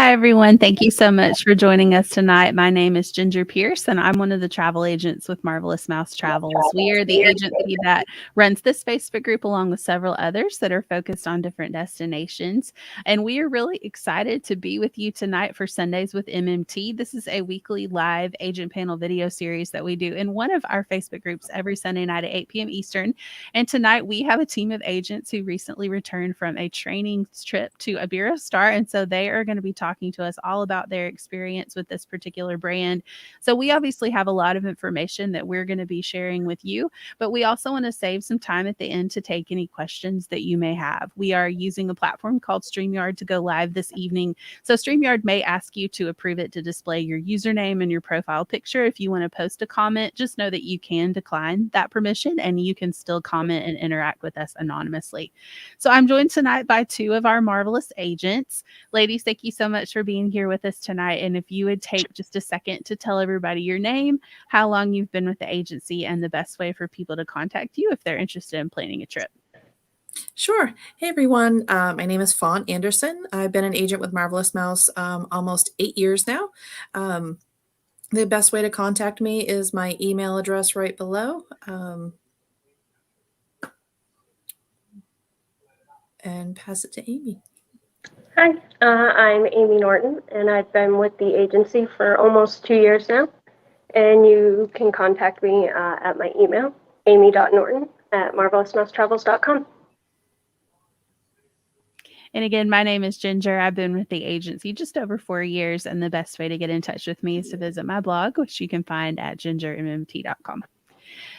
Hi, everyone. Thank you so much for joining us tonight. My name is Ginger Pierce, and I'm one of the travel agents with Marvelous Mouse Travels. We are the agency that runs this Facebook group along with several others that are focused on different destinations. And we are really excited to be with you tonight for Sundays with MMT. This is a weekly live agent panel video series that we do in one of our Facebook groups every Sunday night at 8 p.m. Eastern. And tonight we have a team of agents who recently returned from a training trip to Iberostar. And so they are going to be talking to us all about their experience with this particular brand. So we obviously have a lot of information that we're going to be sharing with you, but we also want to save some time at the end to take any questions that you may have. We are using a platform called StreamYard to go live this evening. So StreamYard may ask you to approve it to display your username and your profile picture. If you want to post a comment, just know that you can decline that permission and you can still comment and interact with us anonymously. So I'm joined tonight by two of our marvelous agents. Ladies, thank you so much for being here with us tonight. And if you would take just a second to tell everybody your name, how long you've been with the agency, and the best way for people to contact you if they're interested in planning a trip. Sure. Hey, everyone. My name is Fawn Anderson. I've been an agent with Marvelous Mouse almost 8 years now. The best way to contact me is my email address right below. And pass it to Amy. Hi, I'm Amy Norton, and I've been with the agency for almost 2 years now. And you can contact me at my email, amy.norton@marvelousmousetravels.com. And again, my name is Ginger. I've been with the agency just over 4 years, and the best way to get in touch with me is to visit my blog, which you can find at gingermmt.com.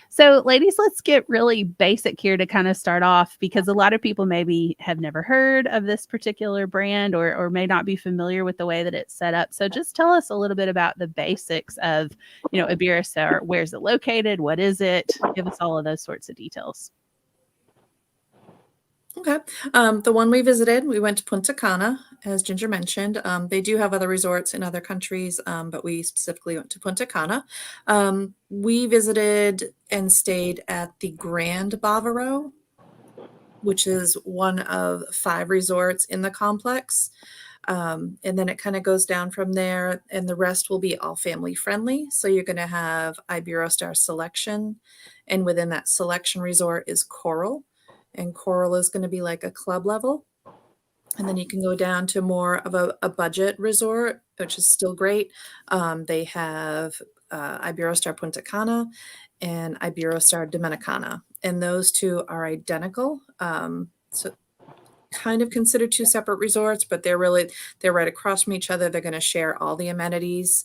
So, ladies, let's get really basic here to kind of start off, because a lot of people maybe have never heard of this particular brand or may not be familiar with the way that it's set up. So just tell us a little bit about the basics of, Iberostar. Where's it located? What is it? Give us all of those sorts of details. Okay. The one we visited, we went to Punta Cana, as Ginger mentioned. They do have other resorts in other countries, but we specifically went to Punta Cana. We visited and stayed at the Grand Bavaro, which is one of 5 resorts in the complex. And then it kind of goes down from there, and the rest will be all family friendly. So you're going to have Iberostar Selection, and within that Selection resort is Coral. And Coral is going to be like a club level. And then you can go down to more of a budget resort, which is still great. They have Iberostar Punta Cana and Iberostar Dominicana. And those two are identical. So kind of considered 2 separate resorts, but they're right across from each other. They're going to share all the amenities.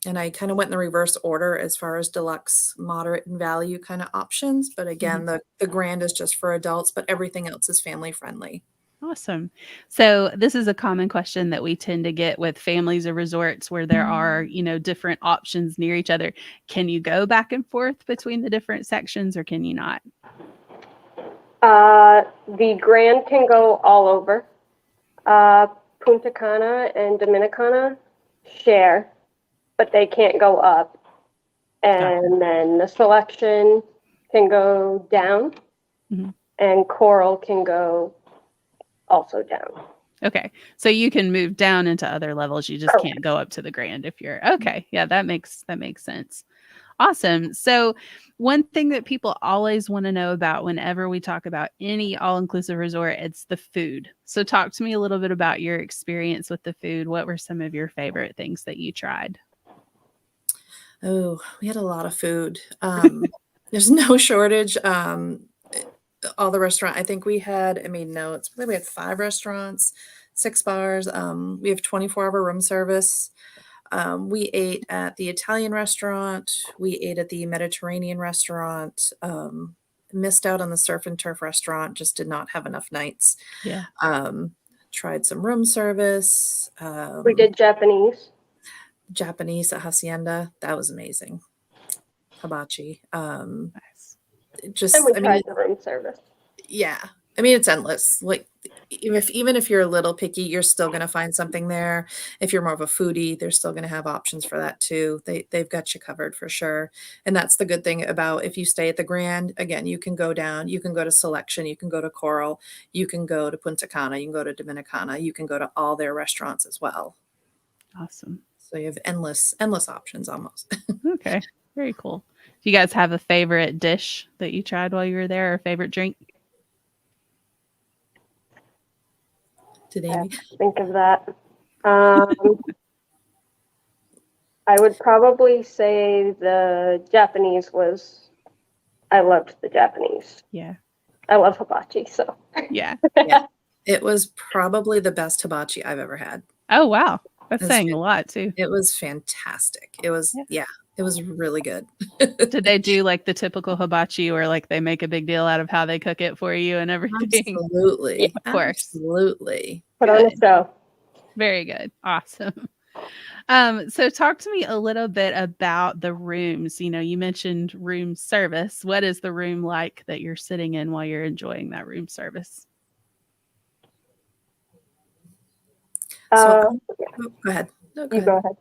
And I kind of went in the reverse order as far as deluxe, moderate, and value kind of options. But again, the Grand is just for adults, but everything else is family friendly. Awesome. So this is a common question that we tend to get with families or resorts where there are, different options near each other. Can you go back and forth between the different sections, or can you not? The Grand can go all over. Punta Cana and Dominicana share, but they can't go up. And then the Selection can go down, and Coral can go also down. Okay. So you can move down into other levels. You just can't go up to the Grand if you're okay. Yeah, that makes sense. Awesome. So one thing that people always want to know about whenever we talk about any all-inclusive resort, it's the food. So talk to me a little bit about your experience with the food. What were some of your favorite things that you tried? Oh, we had a lot of food. There's no shortage. All the restaurant, I think we had, I made notes, we had 5 restaurants, 6 bars. We have 24-hour room service. We ate at the Italian restaurant. We ate at the Mediterranean restaurant. Missed out on the surf and turf restaurant. Just did not have enough nights. Yeah. Tried some room service. We did Japanese at Hacienda. That was amazing. Hibachi. Nice. And we tried the room service. Yeah. I mean, it's endless. Like even if you're a little picky, you're still going to find something there. If you're more of a foodie, they're still going to have options for that too. They've got you covered for sure. And that's the good thing about if you stay at the Grand, again, you can go down, you can go to Selection, you can go to Coral, you can go to Punta Cana, you can go to Dominicana, you can go to all their restaurants as well. Awesome. So you have endless options almost. Okay. Very cool. Do you guys have a favorite dish that you tried while you were there, or a favorite drink? Did I Amy? have to think of that. I would probably say the Japanese was, I loved the Japanese. Yeah. I love hibachi, so. Yeah. Yeah. It was probably the best hibachi I've ever had. Oh, wow. That's It's saying a lot too. It was fantastic. It was, Yeah. it was really good. Did they do like the typical hibachi where like they make a big deal out of how they cook it for you and everything? Absolutely. Yeah, of course. Absolutely. Put on a Good. show. Very good. Awesome. So talk to me a little bit about the rooms. You know, you mentioned room service. What is the room like that you're sitting in while you're enjoying that room service? So, go ahead. No, You go ahead.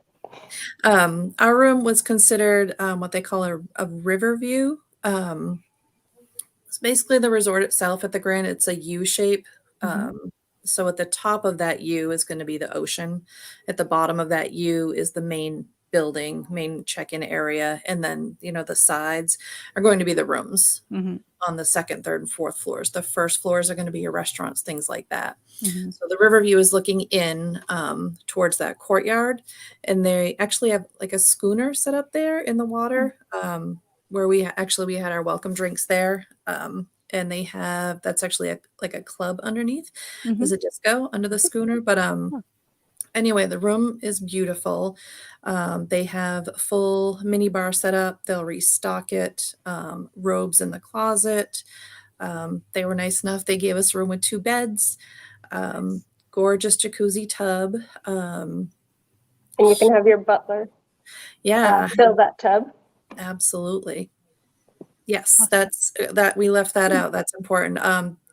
Our room was considered what they call a river view. It's basically the resort itself at the Grand. It's a U shape. So at the top of that U is going to be the ocean. At the bottom of that U is the main building, main check-in area, and then the sides are going to be the rooms on the second, third, and fourth floors. The first floors are going to be your restaurants, things like that. So the river view is looking in towards that courtyard, and they actually have like a schooner set up there in the water where we had our welcome drinks there. And they have, that's actually like a club underneath. There's a disco under the schooner, but anyway, the room is beautiful. They have full mini bar set up. They'll restock it. Robes in the closet. They were nice enough. They gave us a room with 2 beds. Gorgeous jacuzzi tub. And you can have your butler fill that tub. Absolutely. Yes, that's that we left that out. That's important.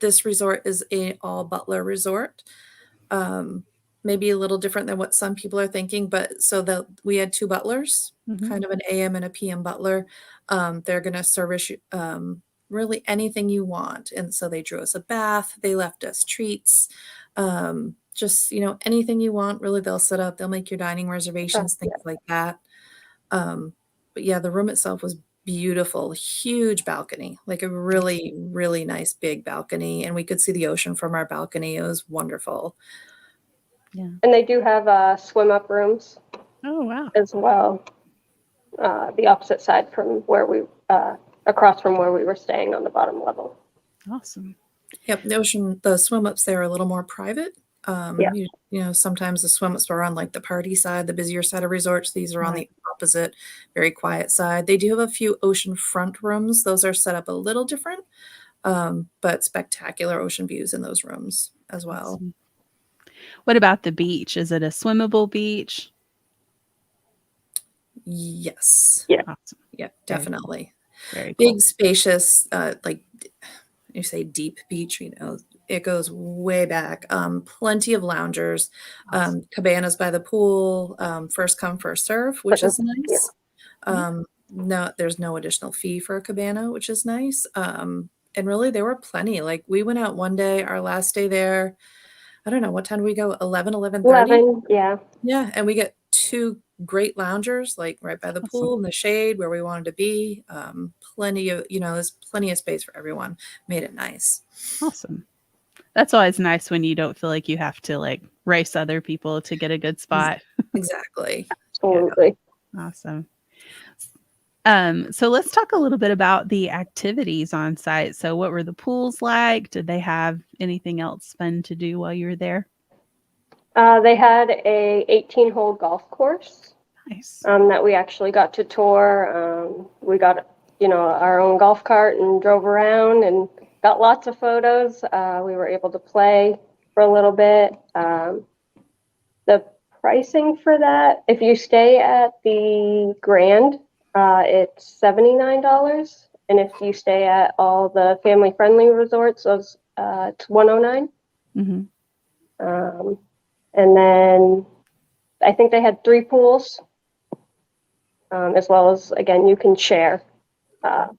This resort is a all butler resort. Maybe a little different than what some people are thinking, but so we had 2 butlers, kind of an AM and a PM butler. They're going to service you really anything you want. And so they drew us a bath, they left us treats, just anything you want, really they'll set up, they'll make your dining reservations, things like that. But yeah, the room itself was beautiful, huge balcony, like a really, really nice big balcony. And we could see the ocean from our balcony. It was wonderful. Yeah. And they do have swim up rooms. Oh, wow. As well. The opposite side from where across from where we were staying on the bottom level. Awesome. Yep. The swim ups there are a little more private. Sometimes the swim ups are on like the party side, the busier side of resorts. These are on the opposite, very quiet side. They do have a few ocean front rooms. Those are set up a little different, but spectacular ocean views in those rooms as well. Awesome. What about the beach? Is it a swimmable beach? Yes. Yeah. Awesome. Yeah, definitely. Very cool. Big, spacious, like you say deep beach, it goes way back. Plenty of loungers, cabanas by the pool, first come, first serve, which is nice. No, there's no additional fee for a cabana, which is nice. And really there were plenty. Like we went out one day, our last day there, I don't know, what time did we go? 11:30? 11, yeah. Yeah, and we get 2 great loungers, like right by the pool in the shade where we wanted to be. Plenty of, there's plenty of space for everyone. Made it nice. Awesome. That's always nice when you don't feel like you have to like race other people to get a good spot. Exactly. Absolutely. Yeah. Awesome. So let's talk a little bit about the activities on site. So what were the pools like? Did they have anything else fun to do while you were there? They had a 18-hole golf course. Nice. That we actually got to tour. We got, our own golf cart and drove around and got lots of photos. We were able to play for a little bit. The pricing for that, if you stay at the Grand, it's $79. And if you stay at all the family-friendly resorts, it's $109. Mhm. And then I think they had 3 pools, as well as, again, you can share the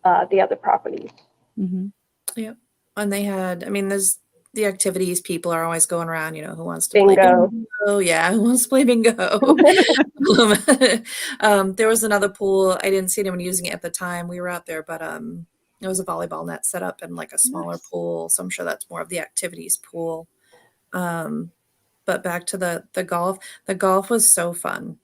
other properties. Mhm. Yep. And they had, I mean, there's the activities people are always going around, who wants to play Bingo. bingo? Yeah, who wants to play bingo? There was another pool. I didn't see anyone using it at the time we were out there, but it was a volleyball net set up in like a smaller Nice. pool. So I'm sure that's more of the activities pool. But back to the golf. The golf was so fun.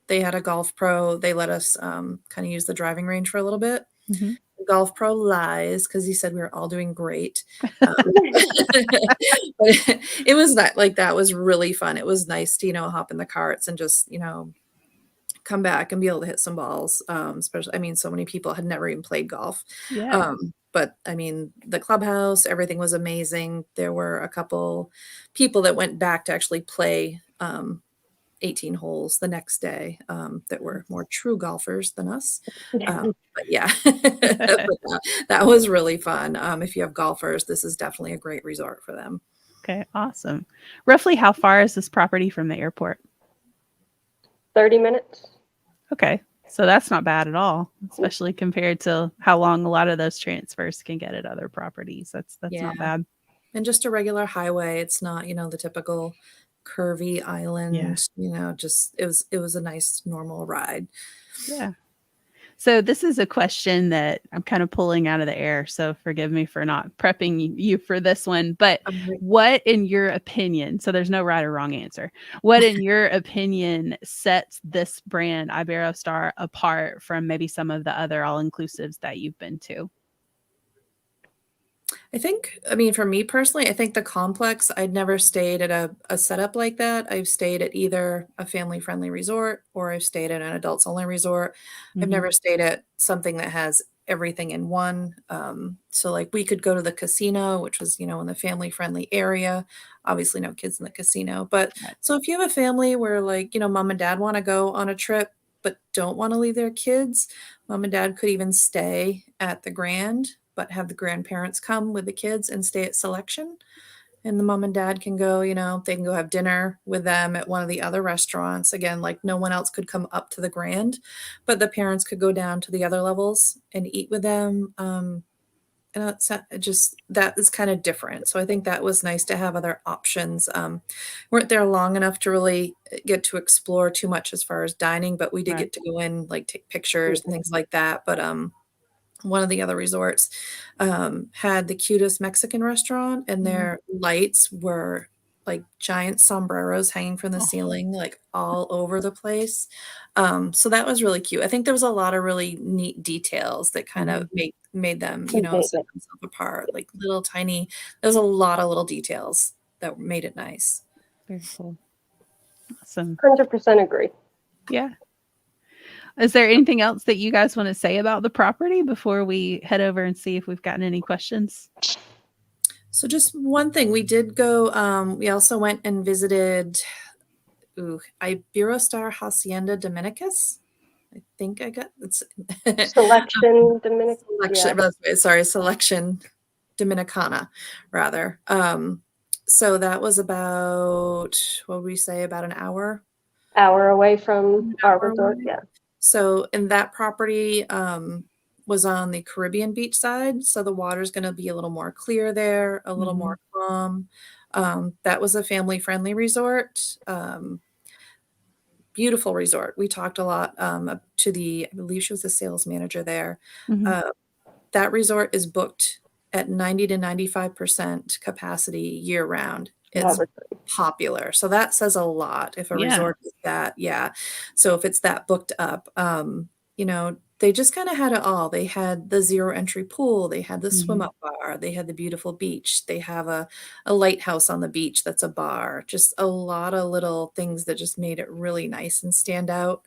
They had a golf pro. They let us kind of use the driving range for a little bit. Mhm. Golf pro lies because he said we were all doing great. But it was not like that was really fun. It was nice to, hop in the carts and just, come back and be able to hit some balls. Especially, I mean, so many people had never even played golf. Yeah. But I mean, the clubhouse, everything was amazing. There were a couple people that went back to actually play 18 holes the next day that were more true golfers than us. But yeah, that was really fun. If you have golfers, this is definitely a great resort for them. Okay, awesome. Roughly how far is this property from the airport? 30 minutes. Okay, so that's not bad at all, especially compared to how long a lot of those transfers can get at other properties. That's Yeah. not bad. And just a regular highway. It's not, the typical curvy island, just it was a nice normal ride. Yeah. So this is a question that I'm kind of pulling out of the air, so forgive me for not prepping you for this one, but what in your opinion, so there's no right or wrong answer, what in your opinion sets this brand Iberostar apart from maybe some of the other all-inclusives that you've been to? I mean, for me personally, I think the complex, I'd never stayed at a setup like that. I've stayed at either a family-friendly resort or I've stayed at an adults-only resort. I've never stayed at something that has everything in one. So like we could go to the casino, which was, in the family-friendly area. Obviously no kids in the casino. But so if you have a family where like, mom and dad want to go on a trip, but don't want to leave their kids, mom and dad could even stay at the Grand, but have the grandparents come with the kids and stay at Selection. And the mom and dad can go, they can go have dinner with them at one of the other restaurants. Again, like no one else could come up to the Grand, but the parents could go down to the other levels and eat with them. And it's just, that is kind of different. So I think that was nice to have other options. Weren't there long enough to really get to explore too much as far as dining, but we did get to go in, like take pictures and things like that. But one of the other resorts had the cutest Mexican restaurant, and their lights were like giant sombreros hanging from the ceiling, like all over the place. So that was really cute. I think there was a lot of really neat details that kind of made them, set themselves apart, like little tiny, there's a lot of little details that made it nice. Very cool. Awesome. 100% agree. Yeah. Is there anything else that you guys want to say about the property before we head over and see if we've gotten any questions? So just one thing, we did go, we also went and visited Iberostar Hacienda Dominicus. I think I got it's Selection Dominican. Selection Dominicana, rather. So that was about, what would we say, about an hour away from our resort. Yeah. So in that property was on the Caribbean beach side. So the water's going to be a little more clear there, a little more calm. That was a family-friendly resort. Beautiful resort. We talked a lot to I believe she was the sales manager there. That resort is booked at 90 to 95% capacity year round. It's popular. So that says a lot if a resort is that, So if it's that booked up, they just kind of had it all. They had the zero entry pool. They had the swim up bar. They had the beautiful beach. They have a lighthouse on the beach that's a bar. Just a lot of little things that just made it really nice and stand out.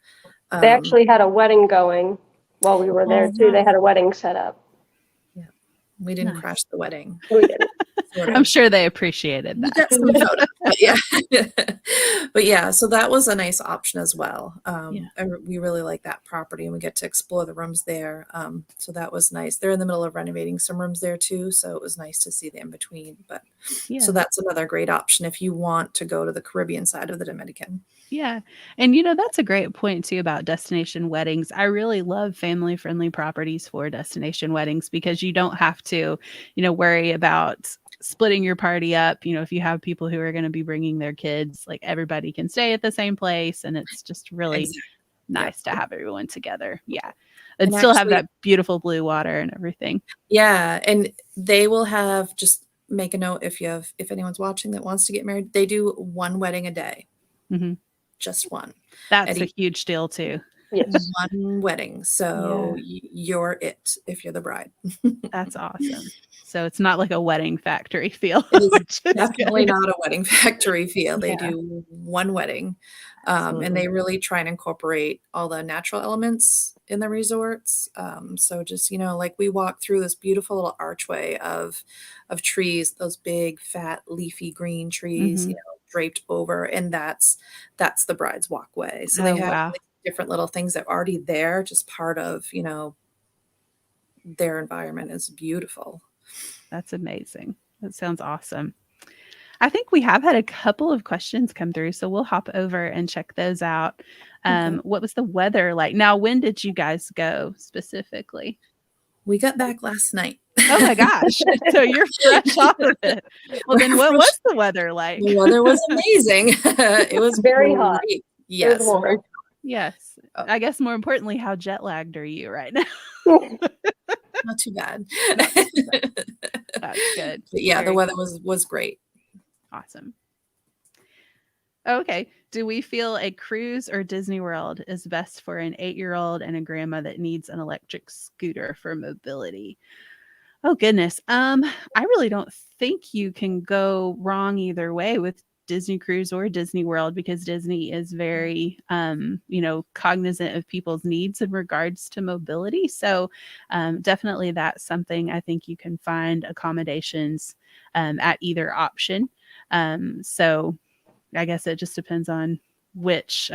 They actually had a wedding going while we were there too. They had a wedding set up. Yeah. We didn't crash the wedding. We didn't. I'm sure they appreciated We that. got some photos, but yeah. But yeah, so that was a nice option as well. We really like that property, and we get to explore the rooms there. So that was nice. They're in the middle of renovating some rooms there too, so it was nice to see the in between. But so that's another great option if you want to go to the Caribbean side of the Dominican. Yeah. And that's a great point too about destination weddings. I really love family friendly properties for destination weddings because you don't have to, worry about splitting your party up. If you have people who are going to be bringing their kids, like everybody can stay at the same place. And it's just really nice to have everyone together. Yeah. And still have that beautiful blue water and everything. Yeah. And they will have, just make a note if anyone's watching that wants to get married, they do one wedding a day. Mm-hmm. Just one. That's a huge deal too. Yes. One wedding. So you're it if you're the bride. That's awesome. So it's not like a wedding factory feel. It is definitely not a wedding factory feel. They do one wedding. And they really try and incorporate all the natural elements in the resorts. So just, like we walk through this beautiful little archway of trees, those big, fat, leafy green trees, draped over, and that's the bride's walkway. So they have different little things that are already there, just part of, their environment. Is beautiful. That's amazing. That sounds awesome. I think we have had a couple of questions come through, so we'll hop over and check those out. What was the weather like? Now, when did you guys go specifically? We got back last night. Oh my gosh. So you're fresh off of it. Well, then what was the weather like? The weather was amazing. It was very hot. Yes. It was warm. Yes. I guess more importantly, how jet lagged are you right now? Not too bad. That's good. But yeah, the weather was great. Awesome. Okay. Do we feel a cruise or Disney World is best for an 8-year-old and a grandma that needs an electric scooter for mobility? Oh goodness. I really don't think you can go wrong either way with Disney Cruise or Disney World, because Disney is very, cognizant of people's needs in regards to mobility. So definitely that's something I think you can find accommodations at either option. So I guess it just depends on which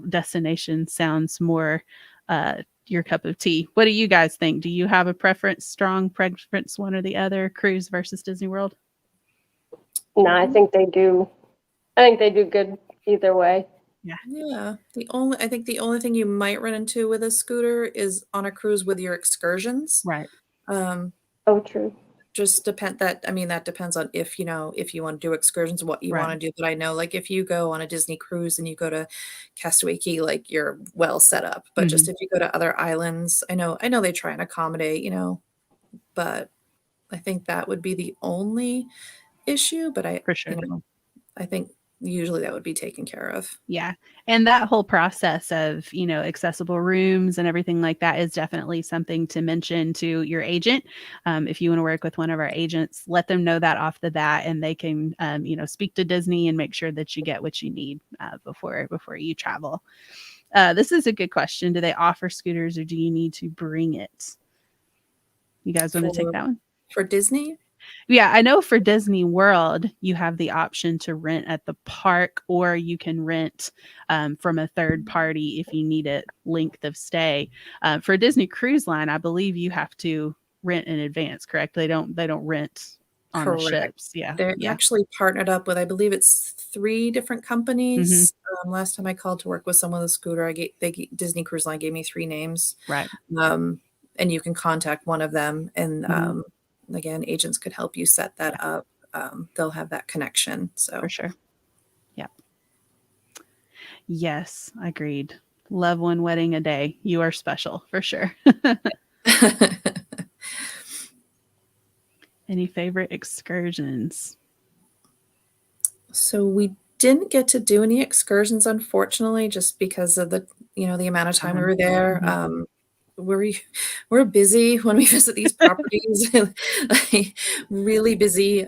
destination sounds more your cup of tea. What do you guys think? Do you have a strong preference, one or the other, cruise versus Disney World? No, I think they do. I think they do good either way. Yeah. I think the only thing you might run into with a scooter is on a cruise with your excursions. Right. True. Just that depends on if you want to do excursions, what you want to do. But I know, like, if you go on a Disney cruise and you go to Castaway Cay, like, you're well set up. But just if you go to other islands, I know they try and accommodate, but I think that would be the only issue. But I think usually that would be taken care of. Yeah. And that whole process of, accessible rooms and everything like that is definitely something to mention to your agent. If you want to work with one of our agents, let them know that off the bat, and they can, speak to Disney and make sure that you get what you need before you travel. This is a good question. Do they offer scooters, or do you need to bring it? You guys want to take that one? For Disney? Yeah, I know for Disney World, you have the option to rent at the park, or you can rent from a third party if you need it length of stay. For Disney Cruise Line, I believe you have to rent in advance, correct? They don't rent on the ships. Yeah. They're actually partnered up with, I believe it's 3 different companies. Last time I called to work with someone with a scooter, Disney Cruise Line gave me 3 names. Right. And you can contact one of them, and again, agents could help you set that up. They'll have that connection. So for sure. Yeah. Yes, agreed. Love one wedding a day. You are special for sure. Any favorite excursions? So we didn't get to do any excursions, unfortunately, just because of the amount of time we were there. We're busy when we visit these properties, like, really busy.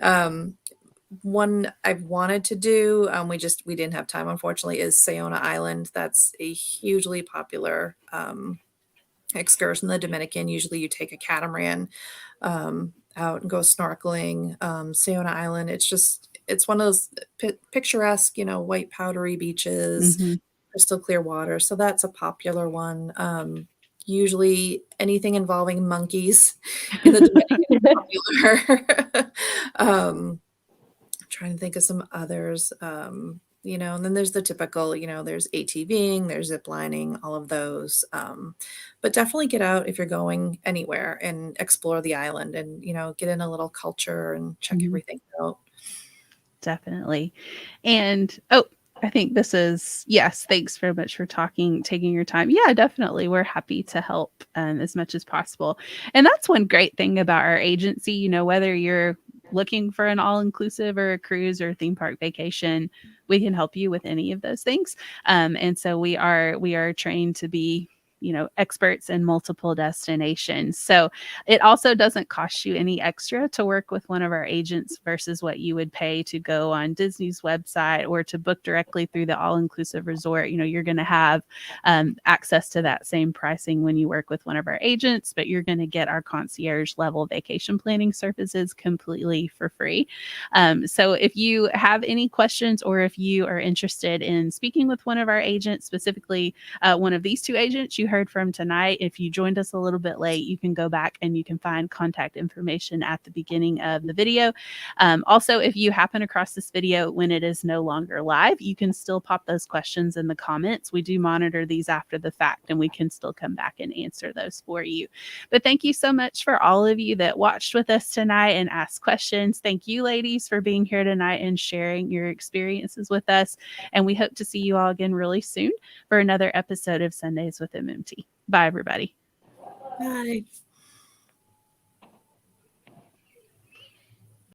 One I've wanted to do, we didn't have time, unfortunately, is Seona Island. That's a hugely popular excursion in the Dominican. Usually you take a catamaran, out and go snorkeling. Seona Island, it's one of those picturesque, white powdery beaches, Mhm. crystal clear water. So that's a popular one. Usually anything involving monkeys in the Dominican is popular. Trying to think of some others. And then there's the typical, there's ATVing, there's zip lining, all of those. But definitely get out if you're going anywhere and explore the island and, get in a little culture and check Mhm. everything out. Definitely. And I think this is, yes, thanks very much for taking your time. Yeah, definitely. We're happy to help as much as possible. And that's one great thing about our agency, whether you're looking for an all-inclusive or a cruise or a theme park vacation, we can help you with any of those things. And so we are trained to be experts in multiple destinations. So it also doesn't cost you any extra to work with one of our agents versus what you would pay to go on Disney's website or to book directly through the all-inclusive resort. You're going to have access to that same pricing when you work with one of our agents, but you're going to get our concierge level vacation planning services completely for free. So if you have any questions or if you are interested in speaking with one of our agents, specifically one of these two agents you heard from tonight, if you joined us a little bit late, you can go back and you can find contact information at the beginning of the video. Also, if you happen across this video when it is no longer live, you can still pop those questions in the comments. We do monitor these after the fact, and we can still come back and answer those for you. But thank you so much for all of you that watched with us tonight and asked questions. Thank you, ladies, for being here tonight and sharing your experiences with us. And we hope to see you all again really soon for another episode of Sundays with MMT. Bye, everybody. Bye.